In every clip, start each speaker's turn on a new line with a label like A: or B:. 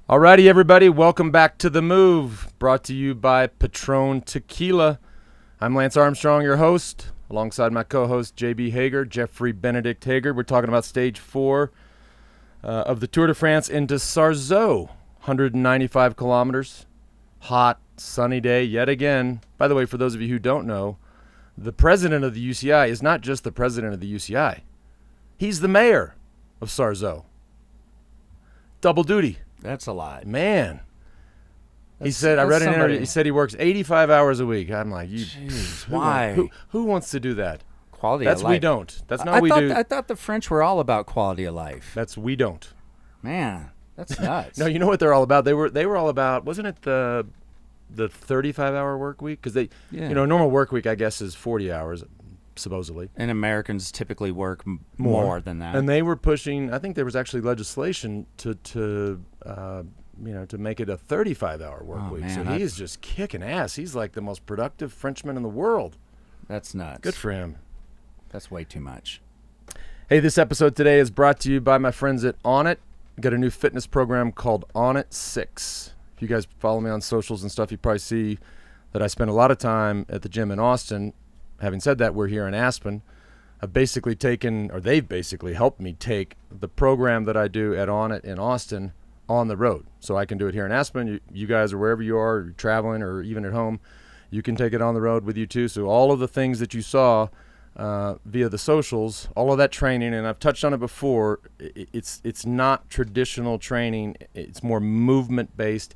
A: Alrighty, everybody, welcome back to The Move, brought to you by Patron Tequila. I'm Lance Armstrong, your host, alongside my co-host JB Hager, Jeffrey Benedict Hager. We're talking about Stage 4 of the Tour de France into Sarzeau, 195 kilometers, hot, sunny day yet again. By the way, for those of you who don't know, the president of the UCI is not just the president of the UCI. He's the mayor of Sarzeau. Double duty.
B: That's a lot.
A: Man. He said, I read an interview, he said he works 85 hours a week. I'm like,
B: why?
A: Who wants to do that?
B: Quality of life.
A: That's we don't. That's not we do.
B: I thought the French were all about quality of life.
A: That's we don't.
B: Man, that's nuts.
A: No, you know what they're all about? They were all about, wasn't it the 35-hour work week? Because normal work week, I guess, is 40 hours, supposedly.
B: And Americans typically work more than that.
A: And they were pushing, I think there was actually legislation to make it a 35-hour work week.
B: Man,
A: so he is just kicking ass. He's like the most productive Frenchman in the world.
B: That's nuts.
A: Good for him.
B: That's way too much.
A: Hey, this episode today is brought to you by my friends at Onnit. Got a new fitness program called Onnit 6. If you guys follow me on socials and stuff, you probably see that I spend a lot of time at the gym in Austin. Having said that, we're here in Aspen. They've basically helped me take the program that I do at Onnit in Austin on the road. So I can do it here in Aspen. You guys are wherever you are, you're traveling or even at home, you can take it on the road with you too. So all of the things that you saw via the socials, all of that training, and I've touched on it before, it's not traditional training. It's more movement-based.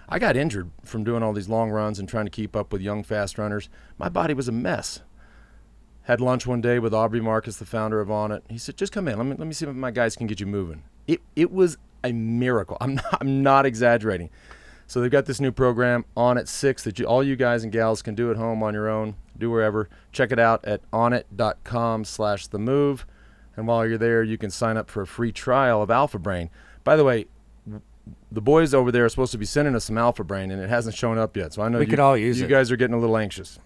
A: I got injured from doing all these long runs and trying to keep up with young, fast runners. My body was a mess. Had lunch one day with Aubrey Marcus, the founder of Onnit. He said, just come in. Let me see if my guys can get you moving. It was a miracle. I'm not exaggerating. So they've got this new program, Onnit 6, that all you guys and gals can do at home on your own, do wherever. Check it out at onnit.com/themove. And while you're there, you can sign up for a free trial of Alpha Brain. By the way, the boys over there are supposed to be sending us some Alpha Brain, and it hasn't shown up yet. So I know
B: we could all use
A: it. You guys are getting a little anxious.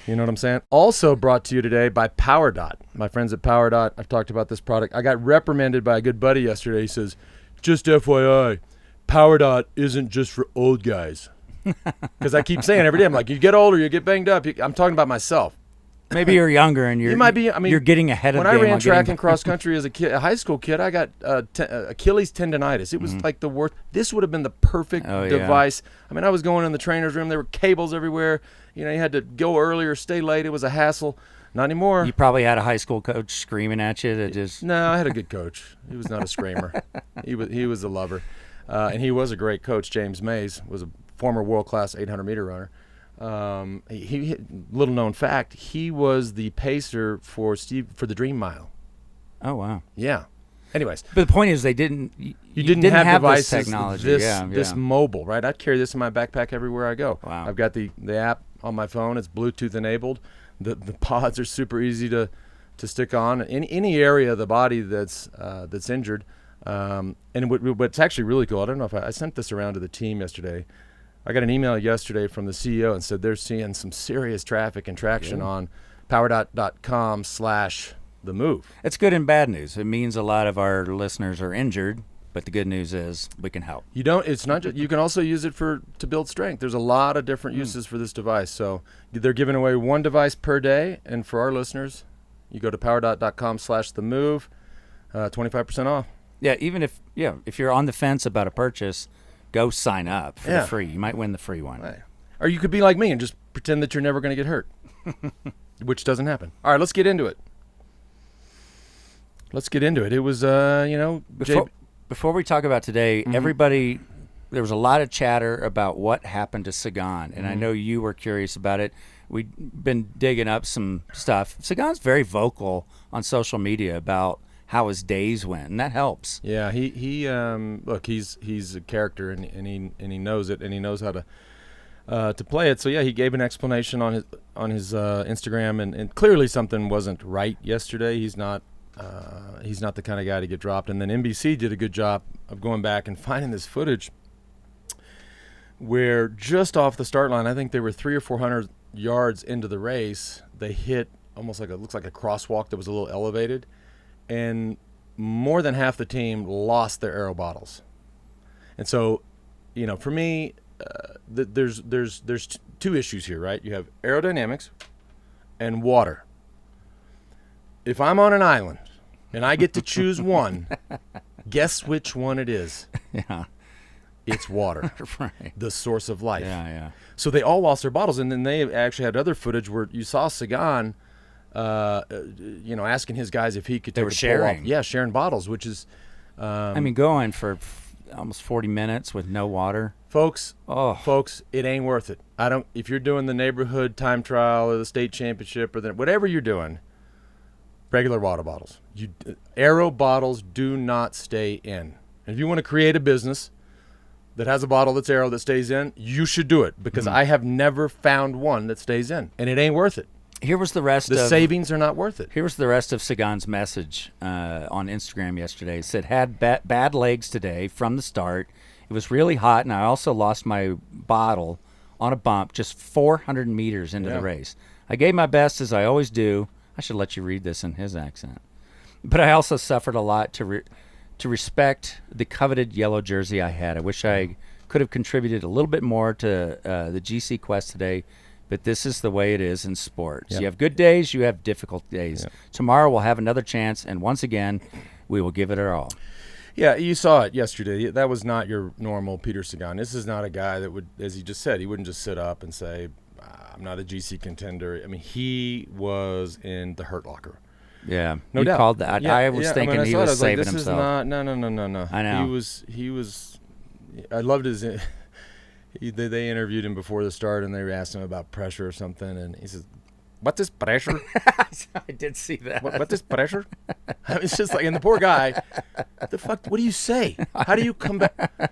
A: You know what I'm saying? Also brought to you today by PowerDot. My friends at PowerDot, I've talked about this product. I got reprimanded by a good buddy yesterday. He says, just FYI, PowerDot isn't just for old guys. Because I keep saying every day, I'm like, you get older, you get banged up. I'm talking about myself.
B: Maybe you're younger and you might be. I mean, you're getting ahead of the game.
A: When I ran track and cross country as a high school kid, I got Achilles tendonitis. It was like the worst. This would have been the perfect device. I mean, I was going in the trainer's room. There were cables everywhere. You had to go early or stay late. It was a hassle. Not anymore.
B: You probably had a high school coach screaming at you
A: No, I had a good coach. He was not a screamer. He was a lover. And he was a great coach. James Mays was a former world-class 800-meter runner. He little known fact, he was the pacer for the Dream Mile.
B: Oh wow.
A: Yeah. Anyways,
B: but the point is, you didn't have devices,
A: this
B: technology.
A: This mobile, right? I'd carry this in my backpack everywhere I go.
B: Wow.
A: I've got the app on my phone. It's Bluetooth enabled. The pods are super easy to stick on in any area of the body that's injured. And what's actually really cool, I don't know if I sent this around to the team yesterday. I got an email yesterday from the CEO and said they're seeing some serious traffic and traction on powerdot.com/themove.
B: It's good and bad news. It means a lot of our listeners are injured, but the good news is we can help.
A: It's not just, you can also use it to build strength. There's a lot of different uses for this device. So they're giving away one device per day, and for our listeners, you go to powerdot.com/themove, 25% off.
B: Yeah, even if you're on the fence about a purchase, go sign up for the free. You might win the free one.
A: Right. Or you could be like me and just pretend that you're never going to get hurt, which doesn't happen. All right, let's get into it. It was,
B: Before we talk about today, everybody, there was a lot of chatter about what happened to Sagan, and I know you were curious about it. We've been digging up some stuff. Sagan's very vocal on social media about how his days went, and that helps.
A: Yeah, he look, he's a character, and he knows it, and he knows how to play it. So yeah, he gave an explanation on his Instagram, and clearly something wasn't right yesterday. He's not the kind of guy to get dropped. And then NBC did a good job of going back and finding this footage where just off the start line, I think they were 300 or 400 yards into the race, they hit almost looks like a crosswalk that was a little elevated. And more than half the team lost their aero bottles. And so, for me, there's two issues here, right? You have aerodynamics and water. If I'm on an island and I get to choose one, guess which one it is?
B: Yeah.
A: It's water,
B: Right.
A: the source of life.
B: Yeah.
A: So they all lost their bottles, and then they actually had other footage where you saw Sagan, asking his guys if he could take
B: They were
A: a pull
B: sharing.
A: off. Yeah, sharing bottles, which is,
B: Going for almost 40 minutes with no water.
A: folks,
B: Oh,
A: it ain't worth it. If you're doing the neighborhood time trial or the state championship or whatever you're doing, regular water bottles. Aero bottles do not stay in. And if you want to create a business that has a bottle that's aero that stays in, you should do it, because I have never found one that stays in, and it ain't worth it.
B: here was the rest
A: The
B: of
A: savings are not worth it.
B: Here was the rest of Sagan's message on Instagram yesterday. It said, had bad legs today from the start. It was really hot, and I also lost my bottle on a bump just 400 meters into the race. I gave my best, as I always do. I should let you read this in his accent. But I also suffered a lot to respect the coveted yellow jersey I had. I wish I could have contributed a little bit more to the GC Quest today, but this is the way it is in sports.
A: Yep.
B: You have good days, you have difficult days.
A: Yep.
B: Tomorrow we'll have another chance, and once again, we will give it our all.
A: Yeah, you saw it yesterday. That was not your normal Peter Sagan. This is not a guy that would, as he just said, he wouldn't just sit up and say, I'm not a GC contender. I mean, he was in the hurt locker.
B: Yeah,
A: No
B: you
A: doubt.
B: called that.
A: Yeah,
B: I was thinking he was saving
A: this
B: himself.
A: Is not, no.
B: I know.
A: He was. I loved his. They interviewed him before the start, and they asked him about pressure or something, and he says, "What is pressure?
B: I did see that.
A: What is pressure?" I mean, it's just like, and the poor guy. The fuck? What do you say? How do you come back?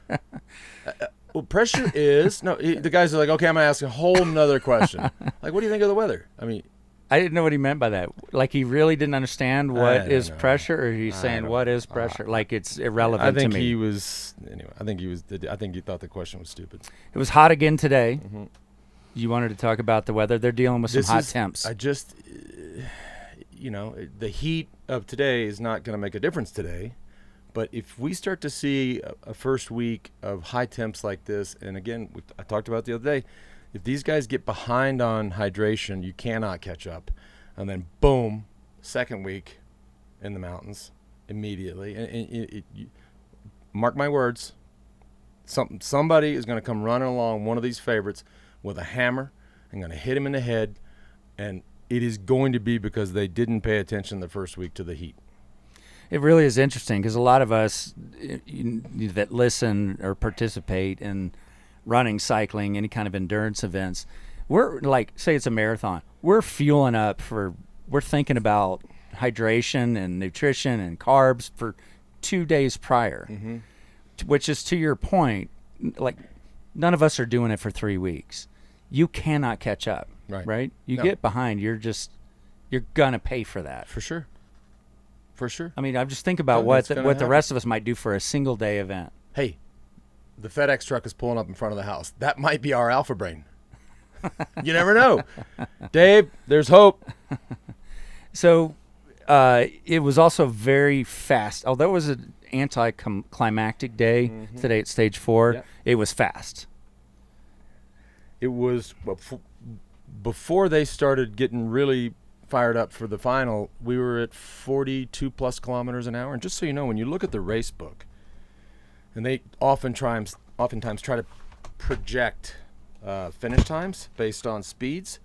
A: Well, pressure is the guys are like, okay, I'm gonna ask a whole nother question. Like, what do you think of the weather? I mean,
B: I didn't know what he meant by that. Like, he really didn't understand what is pressure, or he's saying what is pressure. Like, it's irrelevant
A: I
B: to
A: think
B: me.
A: he was. Anyway, I think he thought the question was stupid.
B: It was hot again today.
A: Mm-hmm.
B: You wanted to talk about the weather. They're dealing with some hot temps.
A: I just, the heat of today is not going to make a difference today. But if we start to see a first week of high temps like this, and again, I talked about the other day, if these guys get behind on hydration, you cannot catch up. And then, boom, second week in the mountains immediately. And mark my words, somebody is going to come running along, one of these favorites, with a hammer and going to hit him in the head. And it is going to be because they didn't pay attention the first week to the heat.
B: It really is interesting because a lot of us that listen or participate in running, cycling, any kind of endurance events, we're like, say it's a marathon, we're fueling up we're thinking about hydration and nutrition and carbs for 2 days prior, which is, to your point, like, none of us are doing it for 3 weeks. You cannot catch up, right? You get behind, you're going to pay for that.
A: For sure. For sure.
B: I mean, I just think about what the rest of us might do for a single day event.
A: Hey, the FedEx truck is pulling up in front of the house. That might be our alpha brain. You never know. Dave, there's hope.
B: So it was also very fast. Although it was an anticlimactic day today at stage 4, it was fast.
A: It was before they started getting really fired up for the final. We were at 42 plus kilometers an hour. And just so you know, when you look at the race book, and they oftentimes try to project finish times based on speeds.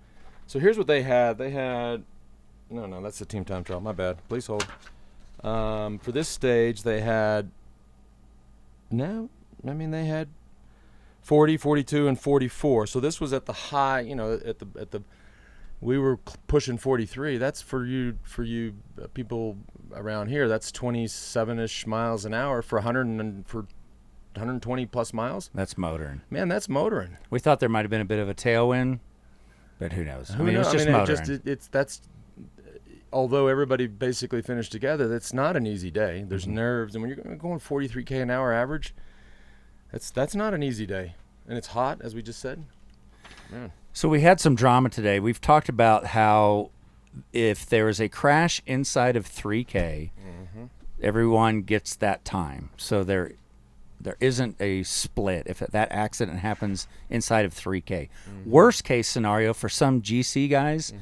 A: So here's what they had. They had no, that's the team time trial. My bad. Please hold. For this stage, they had they had 40, 42, and 44. So this was at the high. At the we were pushing 43. That's for you people around here. That's 27-ish miles an hour for 120 plus miles.
B: That's motoring.
A: Man, that's motoring.
B: We thought there might have been a bit of a tailwind, but who knows? It was just motoring.
A: Although everybody basically finished together, that's not an easy day. There's nerves, and when you're going 43K an hour average, that's not an easy day. And it's hot, as we just said. Man.
B: So we had some drama today. We've talked about how if there is a crash inside of 3K, everyone gets that time. So there isn't a split if that accident happens inside of 3K. Worst case scenario for some GC guys,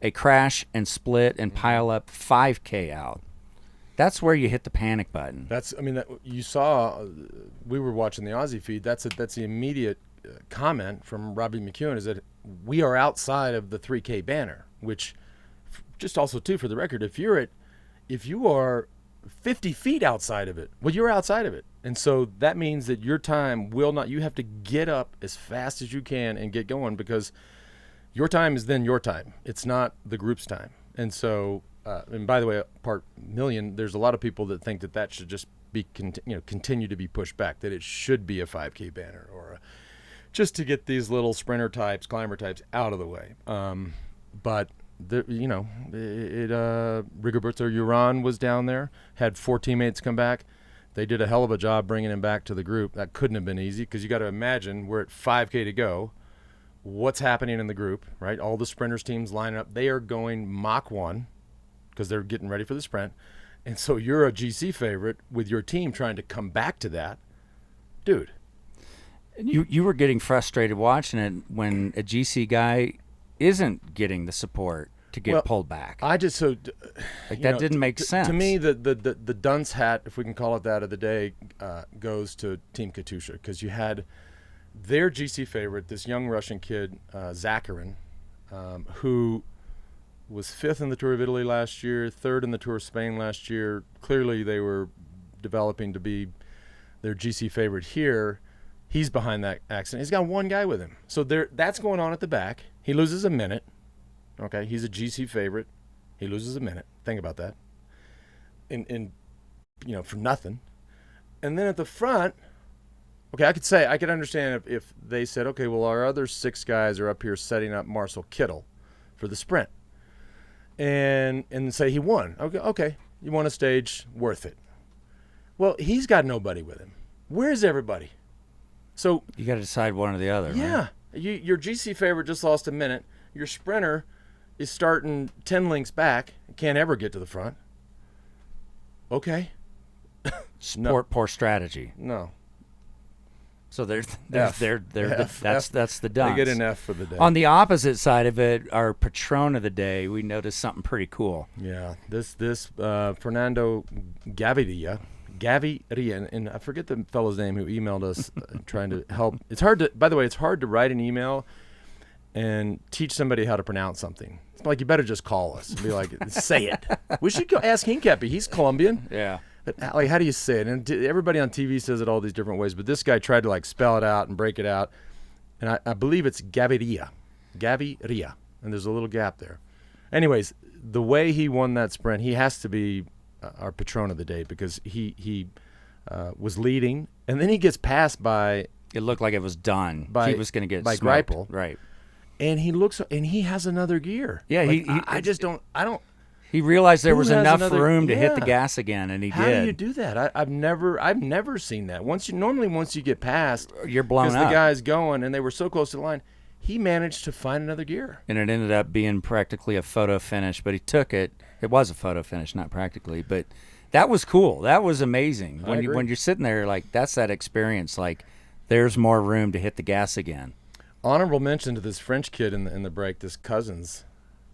B: a crash and split and pile up 5K out. That's where you hit the panic button.
A: You saw, we were watching the Aussie feed. That's the immediate comment from Robbie McEwen is that we are outside of the 3K banner, which just also too, for the record, if you are 50 feet outside of it, well, you're outside of it. And so that means that your time will not, you have to get up as fast as you can and get going, because your time is then your time. It's not the group's time. And so, and by the way, part million, there's a lot of people that think that should just be, continue to be pushed back, that it should be a 5K banner or just to get these little sprinter types, climber types out of the way. But Rigoberto Urán was down there, had 4 teammates come back. They did a hell of a job bringing him back to the group. That couldn't have been easy, because you got to imagine we're at 5K to go. What's happening in the group, right? All the sprinters teams lining up. They are going Mach 1 because they're getting ready for the sprint. And so you're a GC favorite with your team trying to come back to that. Dude.
B: You were getting frustrated watching it when a GC guy isn't getting the support to get pulled back.
A: That
B: didn't make sense.
A: To me, the dunce hat, if we can call it that, of the day goes to Team Katusha, because you had their GC favorite, this young Russian kid, Zakharin, who was 5th in the Tour of Italy last year, 3rd in the Tour of Spain last year. Clearly they were developing to be their GC favorite here. He's behind that accident. He's got one guy with him. So that's going on at the back. He loses a minute. Okay, he's a GC favorite. He loses a minute. Think about that. For nothing. And then at the front, okay, I could understand if they said, okay, well, our other 6 guys are up here setting up Marcel Kittel for the sprint. And say he won. Okay, you won a stage, worth it. Well, he's got nobody with him. Where's everybody? So
B: you got to decide one or the other.
A: Yeah, right? Your GC favorite just lost a minute. Your sprinter is starting 10 lengths back, can't ever get to the front. Okay.
B: Poor strategy.
A: No.
B: So that's the dunce.
A: They get an F for the day.
B: On the opposite side of it, our patron of the day, we noticed something pretty cool.
A: Yeah, this Fernando Gaviria, and I forget the fellow's name who emailed us trying to help. It's hard to write an email and teach somebody how to pronounce something. It's like, you better just call us and be like, say it. We should go ask Hincapie. He's Colombian.
B: Yeah.
A: But like, how do you say it? And everybody on TV says it all these different ways, but this guy tried to spell it out and break it out. And I believe it's Gaviria, and there's a little gap there. Anyways, the way he won that sprint, he has to be our patron of the day, because he was leading, and then he gets passed by. It
B: looked like it was done. He was going to get
A: by
B: smoked.
A: Greipel,
B: right?
A: And he has another gear.
B: Yeah,
A: I don't.
B: He realized there was enough room to hit the gas again, and he did.
A: How do you do that? I've never seen that. Once you get past,
B: you're blown up.
A: Because the guy's going, and they were so close to the line, he managed to find another gear.
B: And it ended up being practically a photo finish, but he took it. It was a photo finish, not practically, but that was cool. That was amazing. When you're sitting there, that's that experience. There's more room to hit the gas again.
A: Honorable mention to this French kid in the break, this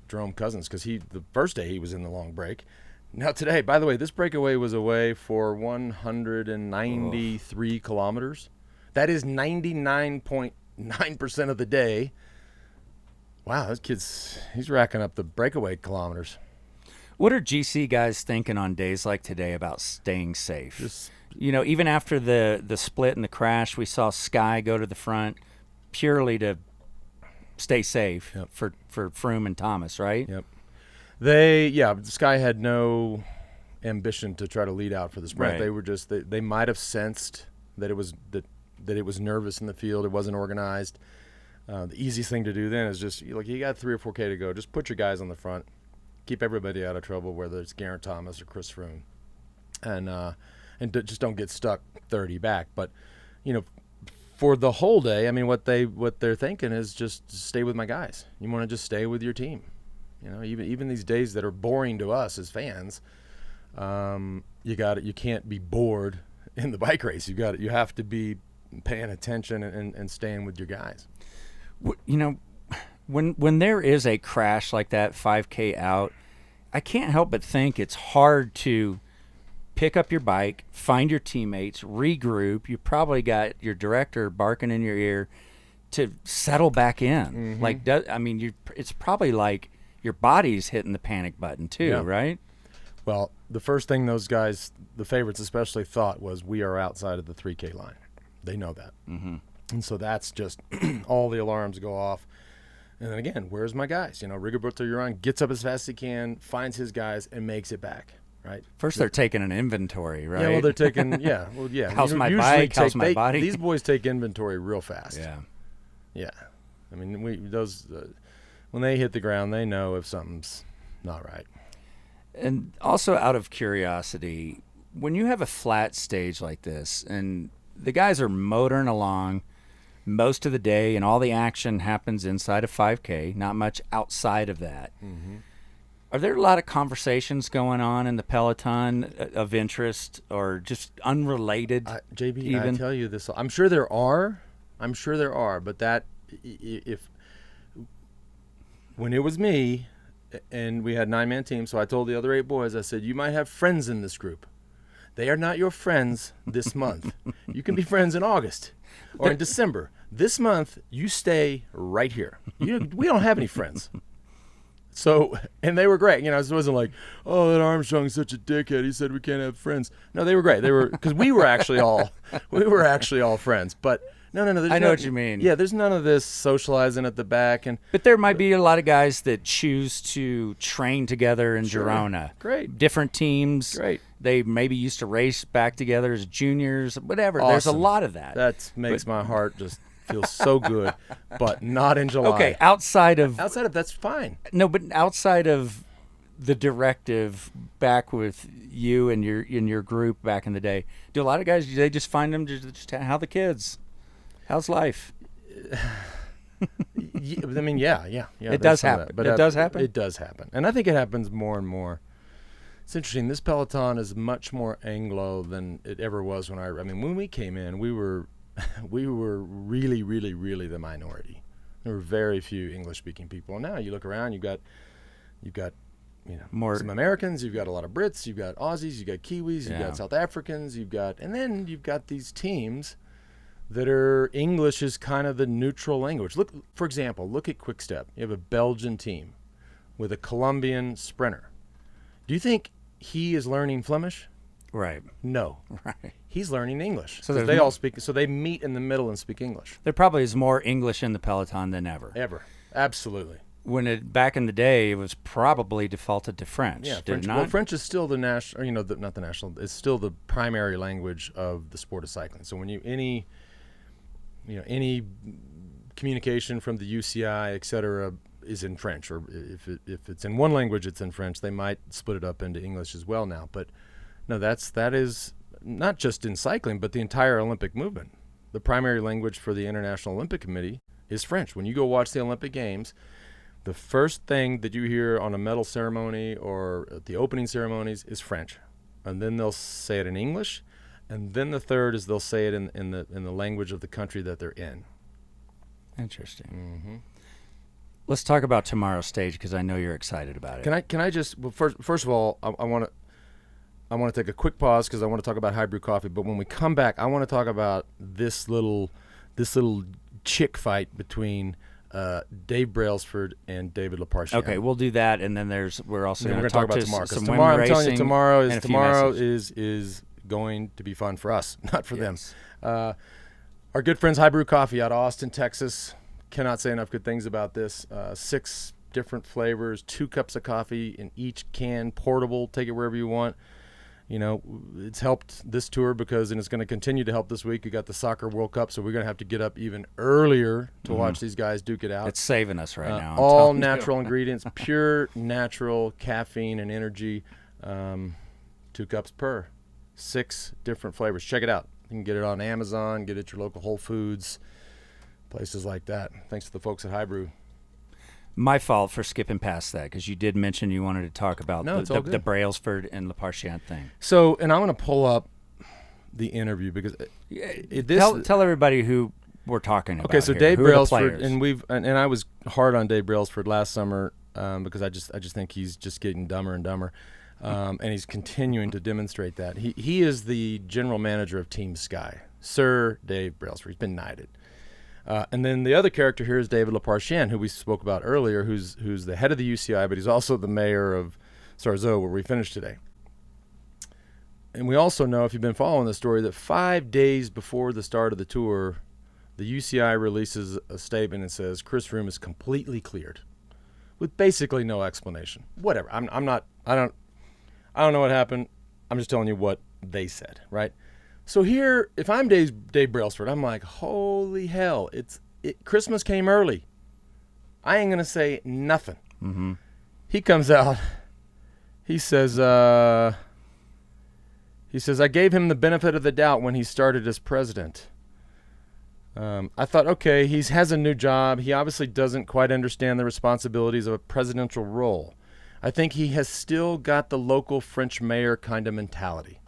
A: Jerome Cousins, because the first day he was in the long break. Now today, by the way, this breakaway was away for 193 kilometers. That is 99.9% of the day. Wow, this he's racking up the breakaway kilometers.
B: What are GC guys thinking on days like today about staying safe? Even after the split and the crash, we saw Sky go to the front purely to stay safe.
A: Yep.
B: for Froome and Thomas, right?
A: Yep. Sky had no ambition to try to lead out for the sprint.
B: Right.
A: They were just they might have sensed that it was nervous in the field. It wasn't organized. The easiest thing to do then is just you got 3 or 4K to go. Just put your guys on the front, keep everybody out of trouble, whether it's Geraint Thomas or Chris Froome, and just don't get stuck 30 back. But for the whole day, I mean, what they're thinking is just stay with my guys. You want to just stay with your team. Even these days that are boring to us as fans, You can't be bored in the bike race. You have to be paying attention and staying with your guys.
B: When there is a crash like that, 5K out, I can't help but think it's hard to pick up your bike, find your teammates, regroup. You probably got your director barking in your ear to settle back in. It's probably like your body's hitting the panic button too, right?
A: Well, the first thing those guys, the favorites especially, thought was we are outside of the 3K line. They know that. And so that's just all the alarms go off. And then again, where's my guys? Rigoberto Urán gets up as fast as he can, finds his guys, and makes it back, right?
B: First they're taking an inventory, right?
A: Yeah, well, they're taking,
B: How's my bike? How's my body?
A: These boys take inventory real fast.
B: Yeah.
A: Yeah. I mean, when they hit the ground, they know if something's not right.
B: And also, out of curiosity, when you have a flat stage like this and the guys are motoring along most of the day and all the action happens inside of 5K, not much outside of that, are there a lot of conversations going on in the Peloton of interest or just unrelated?
A: JB,
B: even?
A: I tell you this, I'm sure there are, but that when it was me and we had 9-man teams, so I told the other 8 boys, I said, you might have friends in this group. They are not your friends this month. You can be friends in August or in December. This month, you stay right here. We don't have any friends. So, and they were great. It wasn't like, oh, that Armstrong's such a dickhead. He said we can't have friends. No, they were great. They were, because we were actually all friends. But no.
B: I know what you mean.
A: Yeah, there's none of this socializing at the back.
B: But there might be a lot of guys that choose to train together in Girona.
A: Great.
B: Different teams.
A: Great.
B: They maybe used to race back together as juniors, whatever.
A: Awesome.
B: There's a lot of that.
A: That makes my heart just feel so good, but not in July.
B: Okay, outside of
A: that's fine.
B: No, but outside of the directive back with you and your group back in the day, do a lot of guys, do they just find them just how the kids? How's life?
A: Yeah.
B: It does happen.
A: But
B: it does happen?
A: It does happen. And I think it happens more and more. It's interesting. This Peloton is much more Anglo than it ever was when we came in, we were really, really, really the minority. There were very few English-speaking people. And now you look around, you've got
B: more
A: some Americans, you've got a lot of Brits, you've got Aussies, you've got Kiwis, you've got South Africans, and then you've got these teams that are English is kind of the neutral language. For example, look at Quick Step. You have a Belgian team with a Colombian sprinter. Do you think he is learning Flemish?
B: Right.
A: No.
B: Right.
A: He's learning English.
B: So
A: they all speak. So they meet in the middle and speak English.
B: There probably is more English in the Peloton than ever.
A: Absolutely.
B: Back in the day, it was probably defaulted to French.
A: Yeah,
B: did
A: French.
B: it not?
A: Well, French is still the national. Not the national. It's still the primary language of the sport of cycling. So when any communication from the UCI, et cetera, is in French, or if it's in one language, it's in French. They might split it up into English as well now. But no, that is not just in cycling, but the entire Olympic movement. The primary language for the International Olympic Committee is French. When you go watch the Olympic Games, the first thing that you hear on a medal ceremony or at the opening ceremonies is French, and then they'll say it in English, and then the third is they'll say it in the language of the country that they're in.
B: Interesting. Let's talk about tomorrow's stage because I know you're excited about it.
A: Can I just first of all I want to take a quick pause because I want to talk about high brew coffee. But when we come back, I want to talk about this little chick fight between Dave Brailsford and David Leparchier.
B: Okay, we'll do that, and then we're also going to
A: talk about tomorrow. Because tomorrow, I'm telling you, tomorrow is going to be fun for us, not for them. Our good friends High Brew Coffee out of Austin, Texas. Cannot say enough good things about this. 6 different flavors, 2 cups of coffee in each can, portable. Take it wherever you want. It's helped this tour and it's going to continue to help this week. You got the Soccer World Cup, so we're going to have to get up even earlier to watch these guys duke it out.
B: It's saving us right now.
A: All natural ingredients, pure natural caffeine and energy. 2 cups per, 6 different flavors. Check it out. You can get it on Amazon, get it at your local Whole Foods, places like that. Thanks to the folks at High Brew.
B: My fault for skipping past that because you did mention you wanted to talk about the Brailsford and Leparchant thing.
A: So, and I'm going to pull up the interview because
B: tell everybody who we're talking about.
A: Okay, so
B: here.
A: Dave
B: Who are the
A: Brailsford,
B: players?
A: and I was hard on Dave Brailsford last summer because I just think he's just getting dumber and dumber, and he's continuing to demonstrate that. He is the general manager of Team Sky, Sir Dave Brailsford. He's been knighted. And then the other character here is David Leparchant, who we spoke about earlier, who's the head of the UCI, but he's also the mayor of Sarzeau, where we finished today. And we also know, if you've been following the story, that 5 days before the start of the tour, the UCI releases a statement and says Chris Froome is completely cleared, with basically no explanation. Whatever. I don't know what happened. I'm just telling you what they said, right? So here, if I'm Dave Brailsford, I'm like, holy hell! Christmas came early. I ain't gonna say nothing.
B: Mm-hmm.
A: He comes out. He says, I gave him the benefit of the doubt when he started as president. I thought, okay, he has a new job. He obviously doesn't quite understand the responsibilities of a presidential role. I think he has still got the local French mayor kind of mentality.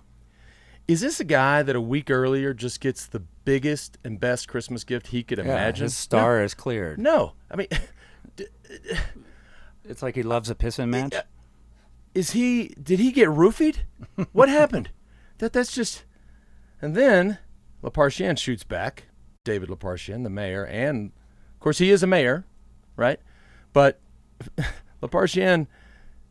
A: Is this a guy that a week earlier just gets the biggest and best Christmas gift he could imagine?
B: His star is cleared.
A: No. I mean,
B: it's like he loves a pissing match.
A: Did he get roofied? What happened? That's just. And then Leparchant shoots back, David Leparchant, the mayor, and of course he is a mayor, right? But Leparchant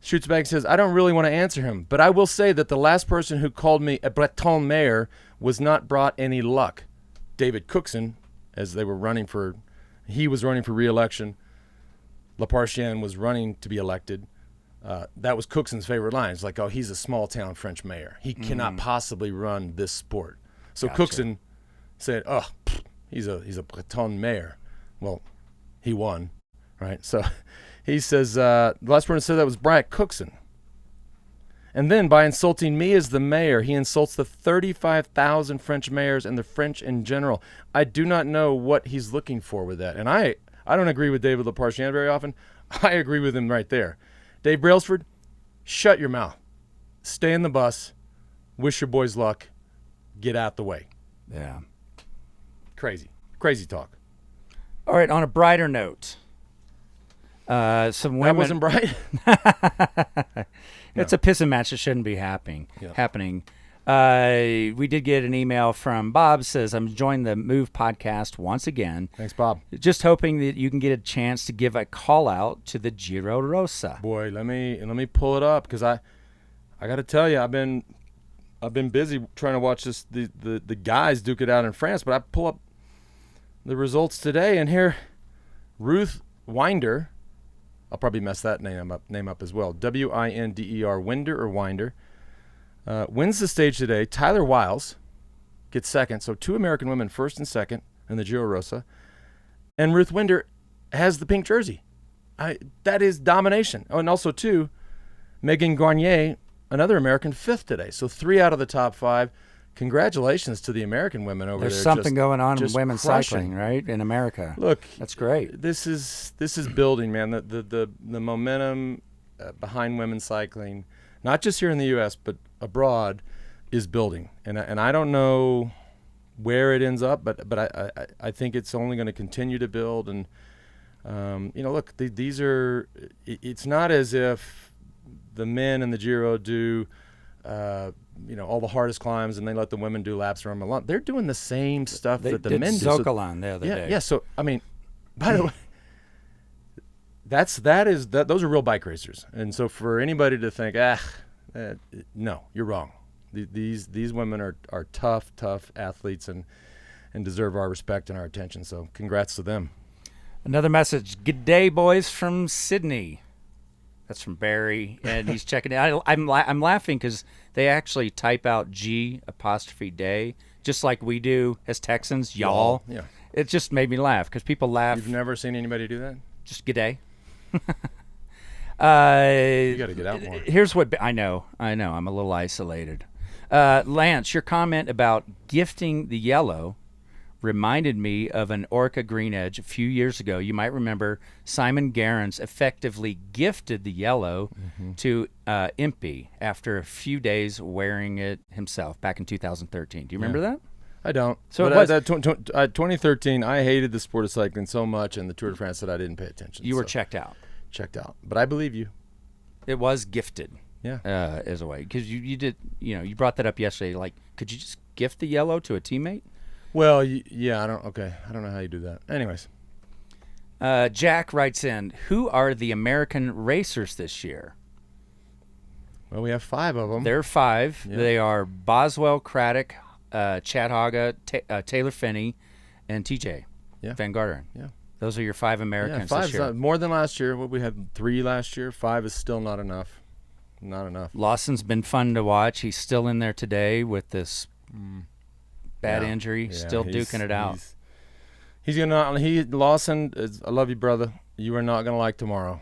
A: shoots back and says, I don't really want to answer him, but I will say that the last person who called me a Breton mayor was not brought any luck. David Cookson, as they were he was running for re-election. Leparchant was running to be elected. That was Cookson's favorite line. It's like, oh, he's a small-town French mayor. He cannot possibly run this sport. So gotcha. Cookson said, oh, he's a Breton mayor. Well, he won, right? So he says, the last person said that was Brian Cookson. And then by insulting me as the mayor, he insults the 35,000 French mayors and the French in general. I do not know what he's looking for with that. And I don't agree with David Leparchant very often. I agree with him right there. Dave Brailsford, shut your mouth. Stay in the bus. Wish your boys luck. Get out the way.
B: Yeah.
A: Crazy talk.
B: All right, on a brighter note. Some women.
A: That wasn't bright?
B: It's a pissing match that shouldn't be happening. We did get an email from Bob. Says, I'm enjoying the Move podcast once again.
A: Thanks, Bob.
B: Just hoping that you can get a chance to give a call out to the Giro Rosa.
A: Boy, let me pull it up because I got to tell you, I've been busy trying to watch the guys duke it out in France, but I pull up the results today, and here Ruth Winder. I'll probably mess that name up as well. Winder, Winder or Winder. Wins the stage today. Tyler Wiles gets second. So two American women, first and second in the Giro Rosa. And Ruth Winder has the pink jersey. That is domination. Oh, and also two, Megan Guarnier, another American, fifth today. So 3 out of the top 5. Congratulations to the American women over there.
B: There's something going on in women's
A: crushing.
B: Cycling, right, in America.
A: Look,
B: that's great.
A: This is building, man. The momentum behind women's cycling, not just here in the U.S. but abroad, is building. And I don't know where it ends up, but I think it's only going to continue to build. And look, these are. It's not as if the men in the Giro do. All the hardest climbs, and they let the women do laps around Milan. They're doing the same stuff that the men do.
B: Zocolan the other day.
A: Yeah. So I mean, by the way, those are real bike racers. And so for anybody to think, no, you're wrong. These women are tough athletes and deserve our respect and our attention. So congrats to them.
B: Another message. Good day, boys, from Sydney. That's from Barry, and he's checking it out. I'm laughing because they actually type out G''day, just like we do as Texans, y'all.
A: Yeah.
B: It just made me laugh because people laugh.
A: You've never seen anybody do that?
B: Just good day.
A: You got to get out more.
B: Here's what I know. I'm a little isolated. Lance, your comment about gifting the yellow reminded me of an Orca Green Edge a few years ago. You might remember Simon Gerrans effectively gifted the yellow to Impey after a few days wearing it himself back in 2013. Do you remember that?
A: I don't.
B: So
A: but
B: it was,
A: 2013, I hated the sport of cycling so much and the Tour de France that I didn't pay attention.
B: you were checked out.
A: Checked out. But I believe you.
B: It was gifted.
A: Yeah.
B: As a way, because you did, you brought that up yesterday. Like, could you just gift the yellow to a teammate?
A: Well, yeah, I don't know how you do that. Anyways.
B: Jack writes in, who are the American racers this year?
A: Well, we have 5 of them.
B: There are 5.
A: Yeah.
B: They are Boswell, Craddock, Chad Haga, Taylor Finney, and TJ Van Garderen.
A: Yeah.
B: Those are your 5 Americans this year.
A: 5's more than last year. We had 3 last year. 5 is still not enough. Not enough.
B: Lawson's been fun to watch. He's still in there today with this bad injury, still duking it out.
A: He's gonna. Lawson. I love you, brother. You are not gonna like tomorrow.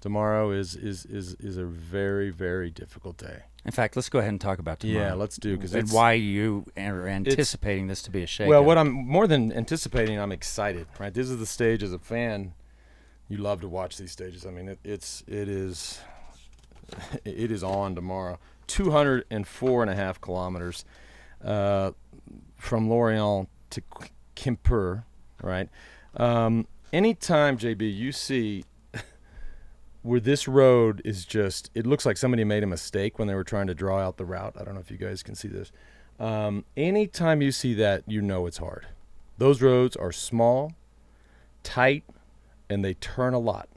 A: Tomorrow is a very, very difficult day.
B: In fact, let's go ahead and talk about tomorrow.
A: Yeah, let's do, because
B: and why you are anticipating this to be a shakeup.
A: Well, what I'm more than anticipating, I'm excited. Right, this is the stage as a fan. You love to watch these stages. I mean, it is on tomorrow. 204.5 kilometers from Lorient to Quimper, right? Anytime, JB, you see where this road is just, it looks like somebody made a mistake when they were trying to draw out the route. I don't know if you guys can see this. Anytime you see that, you know it's hard. Those roads are small, tight, and they turn a lot.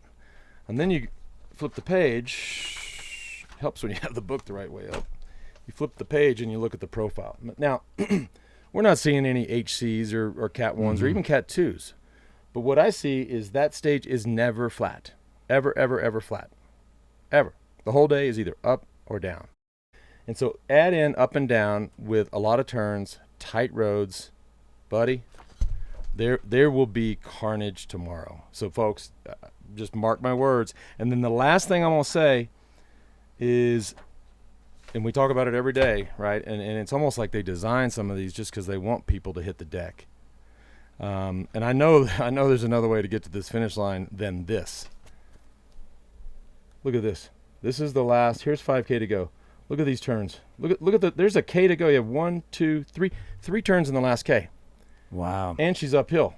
A: And then you flip the page. Helps when you have the book the right way up. You flip the page and you look at the profile. Now, we're not seeing any HCs or Cat 1s or even Cat 2s. But what I see is that stage is never flat. Ever, ever, ever flat. Ever. The whole day is either up or down. And so add in up and down with a lot of turns, tight roads. Buddy, there will be carnage tomorrow. So, folks, just mark my words. And then the last thing I'm going to say is, and we talk about it every day, right? And it's almost like they design some of these just because they want people to hit the deck. And I know there's another way to get to this finish line than this. Look at this. This is the last. Here's 5K to go. Look at these turns. Look at the. There's a K to go. You have 1, 2, 3 turns in the last K.
B: Wow.
A: And she's uphill.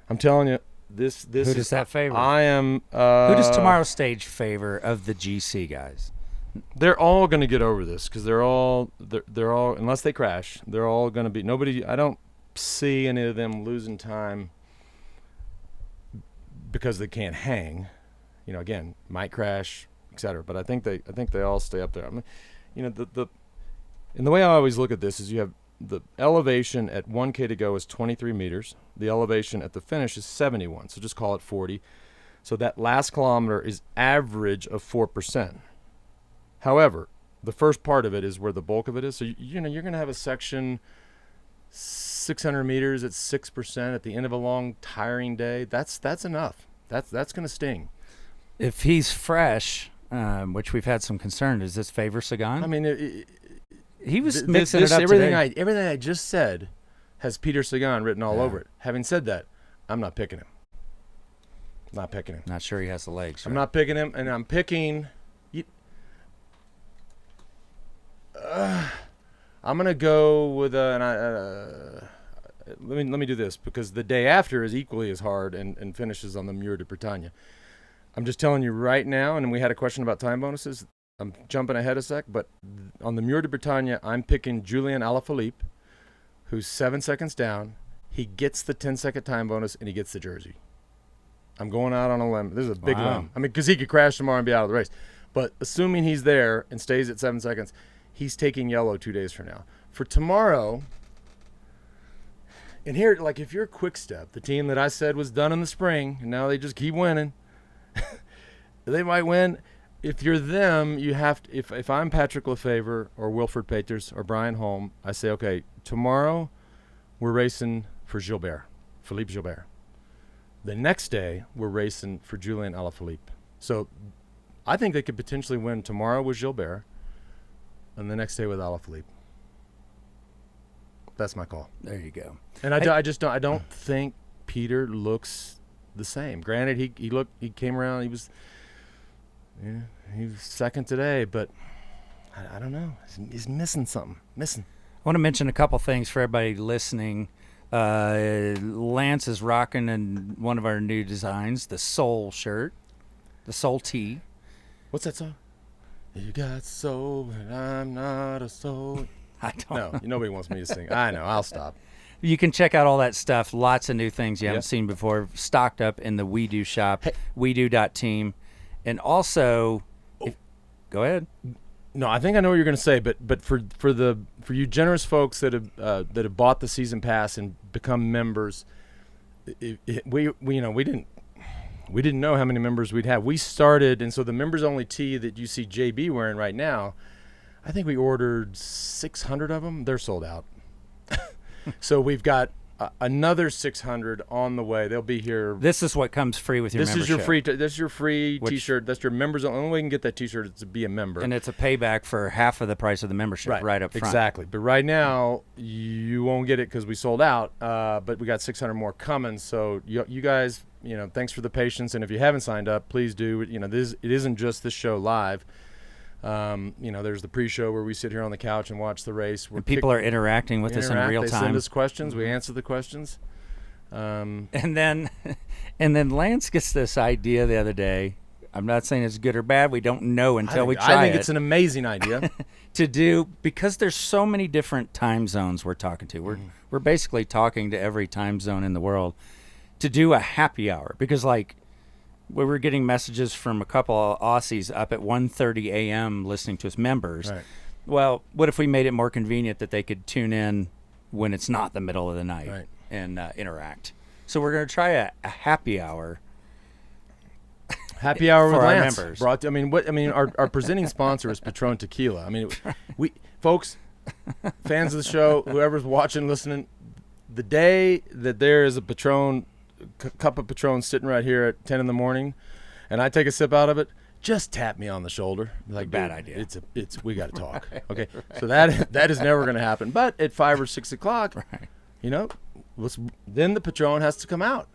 A: I'm telling you, this.
B: Who does that favor?
A: I am.
B: Who does tomorrow's stage favor of the GC guys?
A: They're all going to get over this because they're all unless they crash. They're all going to be. Nobody. I don't see any of them losing time because they can't hang. Again, might crash, etc. But I think they all stay up there. I mean, and the way I always look at this is you have the elevation at 1K to go is 23 meters. The elevation at the finish is 71. So just call it 40. So that last kilometer is average of 4%. However, the first part of it is where the bulk of it is. So you're going to have a section 600 meters at 6% at the end of a long, tiring day. That's enough. That's going to sting.
B: If he's fresh, which we've had some concern, does this favor Sagan?
A: I mean,
B: he was mixing it up
A: everything
B: today.
A: Everything I just said has Peter Sagan written all over it. Having said that, I'm not picking him. Not picking him.
B: Not sure he has the legs.
A: I'm not picking him, and I'm picking. I'm gonna go with let me do this because the day after is equally as hard and finishes on the Mur de Bretagne. I'm just telling you right now, and we had a question about time bonuses. I'm jumping ahead a sec, but on the Mur de Bretagne, I'm picking Julian Alaphilippe, who's 7 seconds down. He gets the 10-second time bonus, and he gets the jersey. I'm going out on a limb. This is a big limb. I mean, because he could crash tomorrow and be out of the race. But assuming he's there and stays at 7 seconds, he's taking yellow 2 days from now. For tomorrow, and here, like if you're Quick Step, the team that I said was done in the spring, and now they just keep winning, they might win. If you're them, you have to. If I'm Patrick Lefevre or Wilfred Peters or Brian Holm, I say, okay, tomorrow we're racing for Philippe Gilbert. The next day we're racing for Julian Alaphilippe. So I think they could potentially win tomorrow with Gilbert, and the next day with Alaphilippe. That's my call.
B: There you go.
A: And I just don't think Peter looks the same. Granted, he came around. He was second today, but I don't know. He's missing something. I
B: want to mention a couple things for everybody listening. Lance is rocking in one of our new designs, the Soul shirt, the Soul tee.
A: What's that song? You got soul, and I'm not a soul.
B: I don't know.
A: Nobody wants me to sing. I know. I'll stop.
B: You can check out all that stuff. Lots of new things you haven't seen before. Stocked up in the We Do shop, WeDo.team. And also, go ahead.
A: No, I think I know what you're going to say, but for you generous folks that have bought the season pass and become members, we didn't know how many members we'd have. We started, and so the members only tee that you see JB wearing right now, I think we ordered 600 of them. They're sold out. So we've got another 600 on the way. They'll be here.
B: This is what comes free with your membership.
A: This is your free T-shirt. That's your members. The only way you can get that T-shirt is to be a member.
B: And it's a payback for half of the price of the membership right up front.
A: Exactly. But right now, you won't get it because we sold out. But we got 600 more coming. So you guys, thanks for the patience. And if you haven't signed up, please do. It isn't just this show live. There's the pre-show where we sit here on the couch and watch the race.
B: And people are interacting with us in real time.
A: They send us questions. We answer the questions.
B: And then Lance gets this idea the other day. I'm not saying it's good or bad. We don't know until we try it.
A: I think it's an amazing idea.
B: To do, because there's so many different time zones we're talking to. We're basically talking to every time zone in the world. To do a happy hour. Because, we were getting messages from a couple of Aussies up at 1:30 a.m. listening to us members.
A: Right.
B: Well, what if we made it more convenient that they could tune in when it's not the middle of the night and interact? So we're going to try a happy hour.
A: Happy hour
B: for
A: with
B: our
A: Lance.
B: members.
A: Our presenting sponsor is Patron Tequila. We folks, fans of the show, whoever's watching, listening, the day that there is a Patron cup of Patron sitting right here at 10 in the morning, and I take a sip out of it, just tap me on the shoulder.
B: Bad idea.
A: We got to talk. Okay, so that is never going to happen. But at 5 or 6 o'clock, then the Patron has to come out.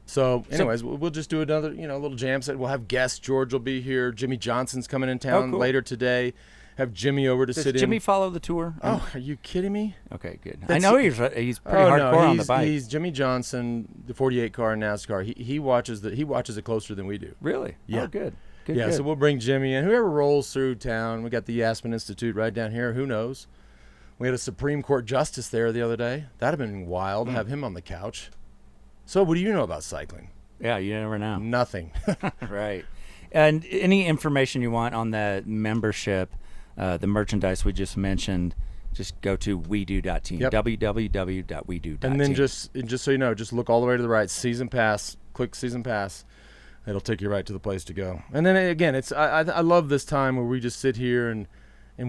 A: So, anyways, we'll just do another, little jam set. We'll have guests. George will be here. Jimmy Johnson's coming in town later today. Have Jimmy over to sit in.
B: Does Jimmy follow the tour?
A: Oh, are you kidding me?
B: Okay, good. I know he's pretty hardcore on the bike.
A: He's Jimmy Johnson, the 48 car in NASCAR. He watches it closer than we do.
B: Really?
A: Yeah.
B: Oh, good.
A: Good. So we'll bring Jimmy in. Whoever rolls through town. We got the Aspen Institute right down here. Who knows? We had a Supreme Court justice there the other day. That'd have been wild to have him on the couch. So what do you know about cycling?
B: Yeah, you never know.
A: Nothing.
B: Right. And any information you want on the membership, the merchandise we just mentioned, just go to WeDo.team.
A: Yep.
B: www.wedo.team.
A: And then just so you know, just look all the way to the right. Season pass. Click season pass. It'll take you right to the place to go. And then again, I love this time where we just sit here and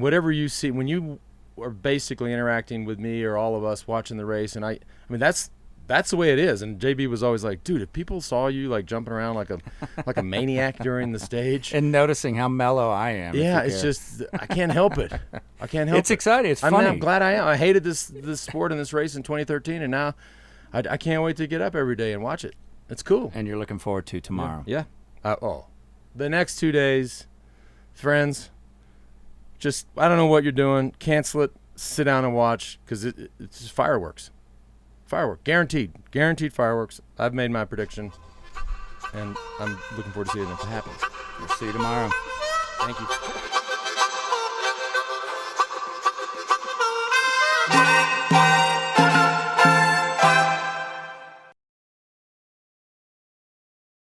A: whatever you see when you are basically interacting with me or all of us watching the race. And I mean that's the way it is. And JB was always like, dude, if people saw you jumping around like a maniac during the stage
B: and noticing how mellow I am.
A: Yeah, it's just I can't help it. It's
B: exciting. It's funny.
A: I'm glad I am. I hated this sport and this race in 2013, and now I can't wait to get up every day and watch it. It's cool.
B: And you're looking forward to tomorrow.
A: Yeah. The next 2 days, friends, just I don't know what you're doing. Cancel it. Sit down and watch because it's just fireworks. Guaranteed fireworks. I've made my prediction, and I'm looking forward to seeing if it happens.
B: We'll see you tomorrow.
A: Thank you.